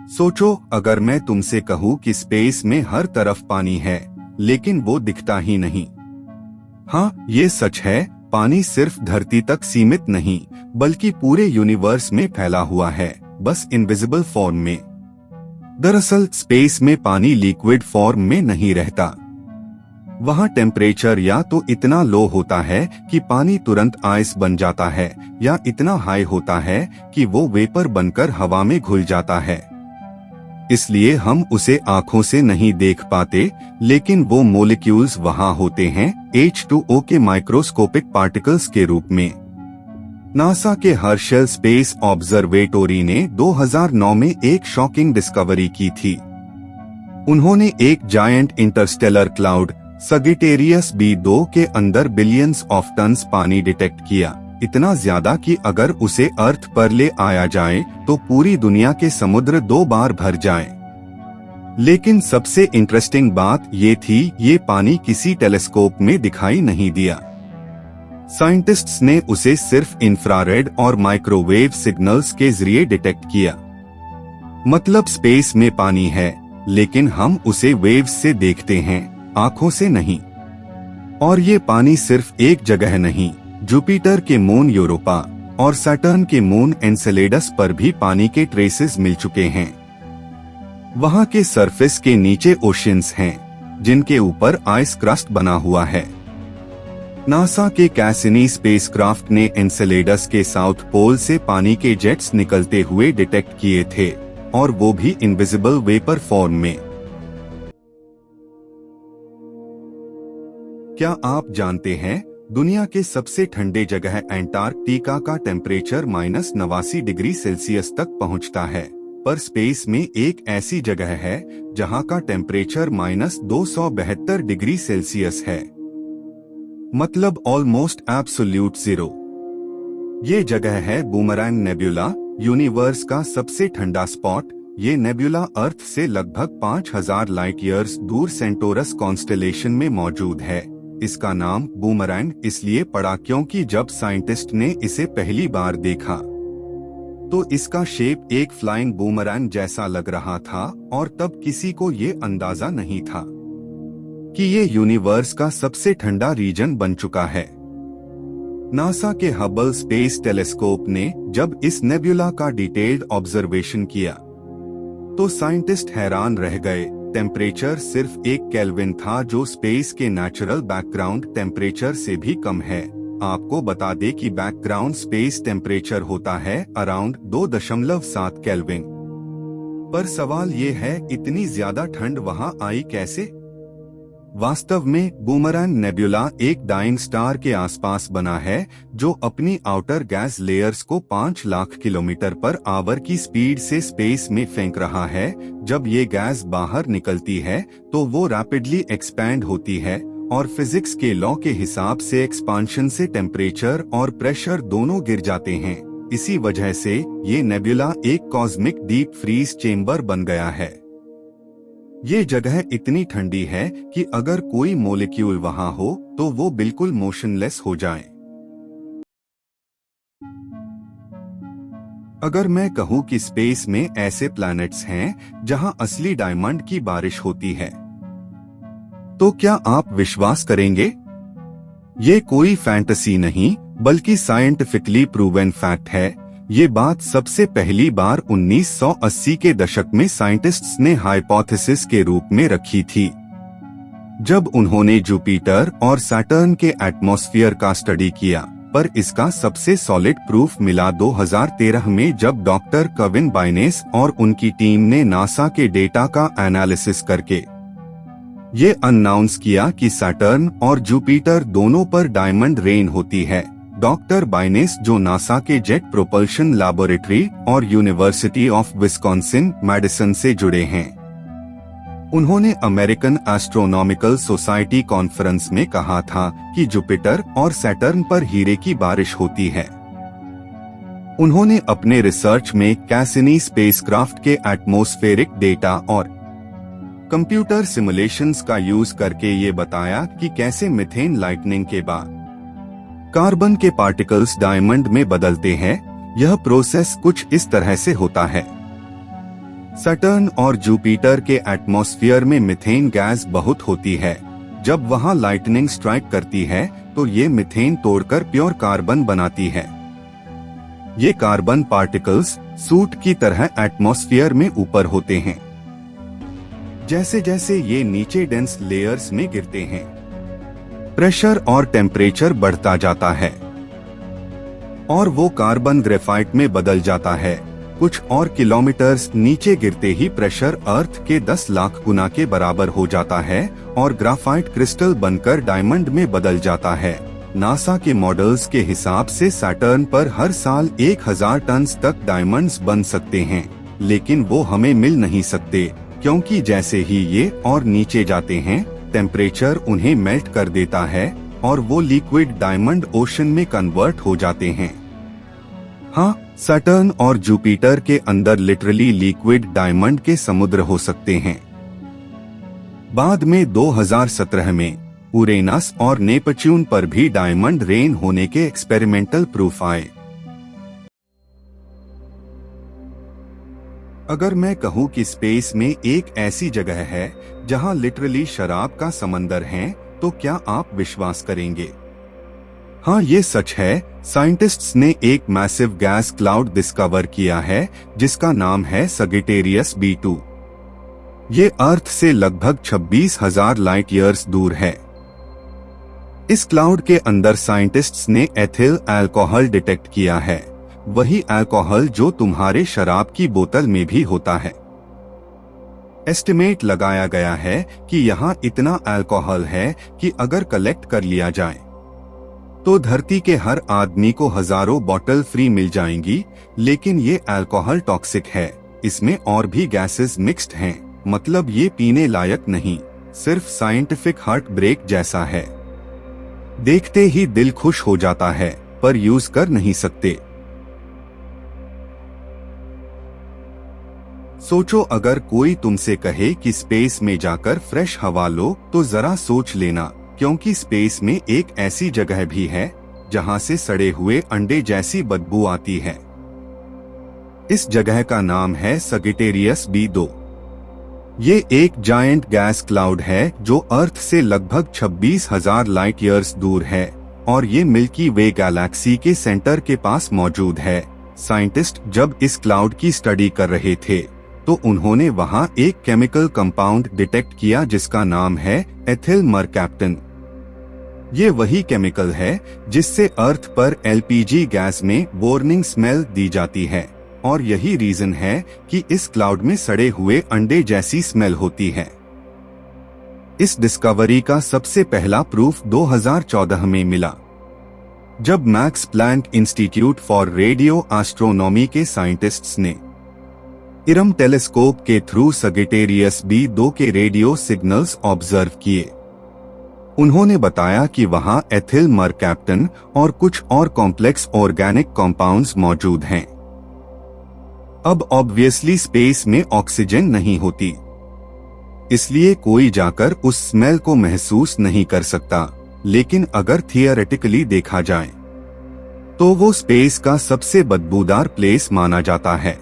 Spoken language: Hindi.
सोचो, अगर मैं तुमसे कहूँ कि स्पेस में हर तरफ पानी है, लेकिन वो दिखता ही नहीं। हाँ, ये सच है। पानी सिर्फ धरती तक सीमित नहीं, बल्कि पूरे यूनिवर्स में फैला हुआ है, बस इनविजिबल फॉर्म में। दरअसल स्पेस में पानी लिक्विड फॉर्म में नहीं रहता। वहाँ टेम्परेचर या तो इतना लो होता है कि पानी तुरंत आइस बन जाता है, या इतना हाई होता है कि वो वेपर बनकर हवा में घुल जाता है। इसलिए हम उसे आंखों से नहीं देख पाते, लेकिन वो मॉलिक्यूल्स वहाँ होते हैं, H2O के माइक्रोस्कोपिक पार्टिकल्स के रूप में। नासा के हर्शल स्पेस ऑब्जर्वेटोरी ने 2009 में एक शॉकिंग डिस्कवरी की थी। उन्होंने एक जायंट इंटरस्टेलर क्लाउड सगिटेरियस B2 के अंदर बिलियंस ऑफ टन्स पानी डिटेक्ट किया, इतना ज्यादा कि अगर उसे अर्थ पर ले आया जाए तो पूरी दुनिया के समुद्र 2 बार भर जाएं। लेकिन सबसे इंटरेस्टिंग बात ये थी, ये पानी किसी टेलीस्कोप में दिखाई नहीं दिया। साइंटिस्ट्स ने उसे सिर्फ इंफ्रारेड और माइक्रोवेव सिग्नल्स के जरिए डिटेक्ट किया। मतलब स्पेस में पानी है, लेकिन हम उसे वेव्स से देखते हैं, आंखों से नहीं। और ये पानी सिर्फ एक जगह नहीं, जुपिटर के मून यूरोपा और सैटर्न के मून एनसेलेडस पर भी पानी के ट्रेसेस मिल चुके हैं। वहाँ के सरफेस के नीचे ओशियंस हैं, जिनके ऊपर आइस क्रस्ट बना हुआ है। नासा के कैसिनी स्पेसक्राफ्ट ने एनसेलेडस के साउथ पोल से पानी के जेट्स निकलते हुए डिटेक्ट किए थे, और वो भी इनविजिबल वेपर फॉर्म में। क्या आप जानते हैं, दुनिया के सबसे ठंडे जगह एंटार्कटिका का टेम्परेचर -89 डिग्री सेल्सियस तक पहुंचता है, पर स्पेस में एक ऐसी जगह है जहां का टेम्परेचर -272 डिग्री सेल्सियस है। मतलब ऑलमोस्ट एब्सोल्यूट जीरो। ये जगह है बूमरैंग नेब्यूला, यूनिवर्स का सबसे ठंडा स्पॉट। ये नेब्यूला अर्थ से लगभग 5000 लाइट ईयर्स दूर सेंटोरस कॉन्स्टेलेशन में मौजूद है। इसका नाम बूमरैंग इसलिए पड़ा क्योंकि जब साइंटिस्ट ने इसे पहली बार देखा तो इसका शेप एक फ्लाइंग बूमरैंग जैसा लग रहा था, और तब किसी को ये अंदाजा नहीं था कि ये यूनिवर्स का सबसे ठंडा रीजन बन चुका है। नासा के हबल स्पेस टेलीस्कोप ने जब इस नेब्यूला का डिटेल्ड ऑब्जर्वेशन किया तो साइंटिस्ट हैरान रह गए। टेम्परेचर सिर्फ 1 केल्विन था, जो स्पेस के नेचुरल बैकग्राउंड टेम्परेचर से भी कम है। आपको बता दें कि बैकग्राउंड स्पेस टेम्परेचर होता है अराउंड 2.7 केल्विन। पर सवाल ये है, इतनी ज्यादा ठंड वहाँ आई कैसे? वास्तव में बूमरैंग नेब्यूला एक डाइंग स्टार के आसपास बना है, जो अपनी आउटर गैस लेयर्स को 5 लाख किलोमीटर पर आवर की स्पीड से स्पेस में फेंक रहा है। जब ये गैस बाहर निकलती है तो वो रैपिडली एक्सपैंड होती है, और फिजिक्स के लॉ के हिसाब से एक्सपांशन से टेम्परेचर और प्रेशर दोनों गिर जाते हैं। इसी वजह से ये नेब्यूला एक कॉस्मिक डीप फ्रीज चेम्बर बन गया है। ये जगह इतनी ठंडी है कि अगर कोई मॉलिक्यूल वहाँ हो तो वो बिल्कुल मोशनलेस हो जाए। अगर मैं कहूँ कि स्पेस में ऐसे प्लैनेट्स हैं जहाँ असली डायमंड की बारिश होती है, तो क्या आप विश्वास करेंगे? ये कोई फैंटेसी नहीं, बल्कि साइंटिफिकली प्रूवन फैक्ट है। ये बात सबसे पहली बार 1980 के दशक में साइंटिस्ट्स ने हाइपोथेसिस के रूप में रखी थी, जब उन्होंने जुपिटर और सैटर्न के एटमॉस्फेयर का स्टडी किया। पर इसका सबसे सॉलिड प्रूफ मिला 2013 में, जब डॉक्टर केविन बाइनेस और उनकी टीम ने नासा के डेटा का एनालिसिस करके ये अनाउंस किया कि सैटर्न और जुपिटर दोनों पर डायमंड रेन होती है। डॉक्टर बाइनेस, जो नासा के जेट प्रोपल्शन लैबोरेटरी और यूनिवर्सिटी ऑफ विस्कॉन्सिन मेडिसन से जुड़े हैं, उन्होंने अमेरिकन एस्ट्रोनॉमिकल सोसाइटी कॉन्फ्रेंस में कहा था कि जुपिटर और सैटर्न पर हीरे की बारिश होती है। उन्होंने अपने रिसर्च में कैसिनी स्पेसक्राफ्ट के एटमॉस्फेरिक डेटा और कंप्यूटर सिमुलेशंस का यूज करके ये बताया कि कैसे मीथेन लाइटनिंग के बाद कार्बन के पार्टिकल्स डायमंड में बदलते हैं। यह प्रोसेस कुछ इस तरह से होता है। सैटर्न और जुपिटर के एटमॉस्फेयर में मीथेन गैस बहुत होती है। जब वहां लाइटनिंग स्ट्राइक करती है तो ये मीथेन तोड़कर प्योर कार्बन बनाती है। ये कार्बन पार्टिकल्स सूट की तरह एटमॉस्फेयर में ऊपर होते हैं। जैसे जैसे ये नीचे डेंस लेयर्स में गिरते हैं, प्रेशर और टेम्परेचर बढ़ता जाता है और वो कार्बन ग्रेफाइट में बदल जाता है। कुछ और किलोमीटर्स नीचे गिरते ही प्रेशर अर्थ के 10 लाख गुना के बराबर हो जाता है और ग्राफाइट क्रिस्टल बनकर डायमंड में बदल जाता है। नासा के मॉडल्स के हिसाब से सैटर्न पर हर साल 1000 टन तक डायमंड्स बन सकते हैं, लेकिन वो हमें मिल नहीं सकते क्योंकि जैसे ही ये और नीचे जाते हैं टेम्परेचर उन्हें मेल्ट कर देता है और वो लिक्विड डायमंड ओशन में कन्वर्ट हो जाते हैं। हाँ, सैटर्न और जुपिटर के अंदर लिटरली लिक्विड डायमंड के समुद्र हो सकते हैं। बाद में 2017 में यूरेनस और नेपच्यून पर भी डायमंड रेन होने के एक्सपेरिमेंटल प्रूफ आए। अगर मैं कहूँ कि स्पेस में एक ऐसी जगह है जहाँ लिटरली शराब का समंदर है, तो क्या आप विश्वास करेंगे? हाँ, ये सच है। साइंटिस्ट्स ने एक मैसिव गैस क्लाउड डिस्कवर किया है जिसका नाम है सगिटेरियस B2। ये अर्थ से लगभग 26,000 लाइट ईयर्स दूर है। इस क्लाउड के अंदर साइंटिस्ट्स ने एथिल अल्कोहल डिटेक्ट किया है, वही अल्कोहल जो तुम्हारे शराब की बोतल में भी होता है। एस्टिमेट लगाया गया है कि यहाँ इतना अल्कोहल है कि अगर कलेक्ट कर लिया जाए तो धरती के हर आदमी को हजारों बोतल फ्री मिल जाएंगी। लेकिन ये अल्कोहल टॉक्सिक है, इसमें और भी गैसेस मिक्स्ड हैं, मतलब ये पीने लायक नहीं, सिर्फ साइंटिफिक हार्ट ब्रेक जैसा है। देखते ही दिल खुश हो जाता है पर यूज कर नहीं सकते। सोचो, अगर कोई तुमसे कहे कि स्पेस में जाकर फ्रेश हवा लो तो जरा सोच लेना, क्योंकि स्पेस में एक ऐसी जगह भी है जहां से सड़े हुए अंडे जैसी बदबू आती है। इस जगह का नाम है सगिटेरियस B2। ये एक जायंट गैस क्लाउड है जो अर्थ से लगभग 26,000 लाइट ईयर्स दूर है और ये मिल्की वे गैलेक्सी के सेंटर के पास मौजूद है। साइंटिस्ट जब इस क्लाउड की स्टडी कर रहे थे तो उन्होंने वहां एक केमिकल कंपाउंड डिटेक्ट किया जिसका नाम है एथिल मरकैप्टन। ये वही केमिकल है जिससे अर्थ पर LPG गैस में वार्निंग स्मेल दी जाती है और यही रीजन है कि इस क्लाउड में सड़े हुए अंडे जैसी स्मेल होती है। इस डिस्कवरी का सबसे पहला प्रूफ 2014 में मिला, जब Max Planck institute for radio astronomy के साइंटिस्ट्स ने इरम टेलीस्कोप के थ्रू सगिटेरियस B2 के रेडियो सिग्नल्स ऑब्जर्व किए। उन्होंने बताया कि वहां एथिल मरकैप्टन और कुछ और कॉम्प्लेक्स ऑर्गेनिक कंपाउंड्स मौजूद हैं। अब ऑब्वियसली स्पेस में ऑक्सीजन नहीं होती, इसलिए कोई जाकर उस स्मेल को महसूस नहीं कर सकता। लेकिन अगर थियोरेटिकली देखा जाए तो वो स्पेस का सबसे बदबूदार प्लेस माना जाता है।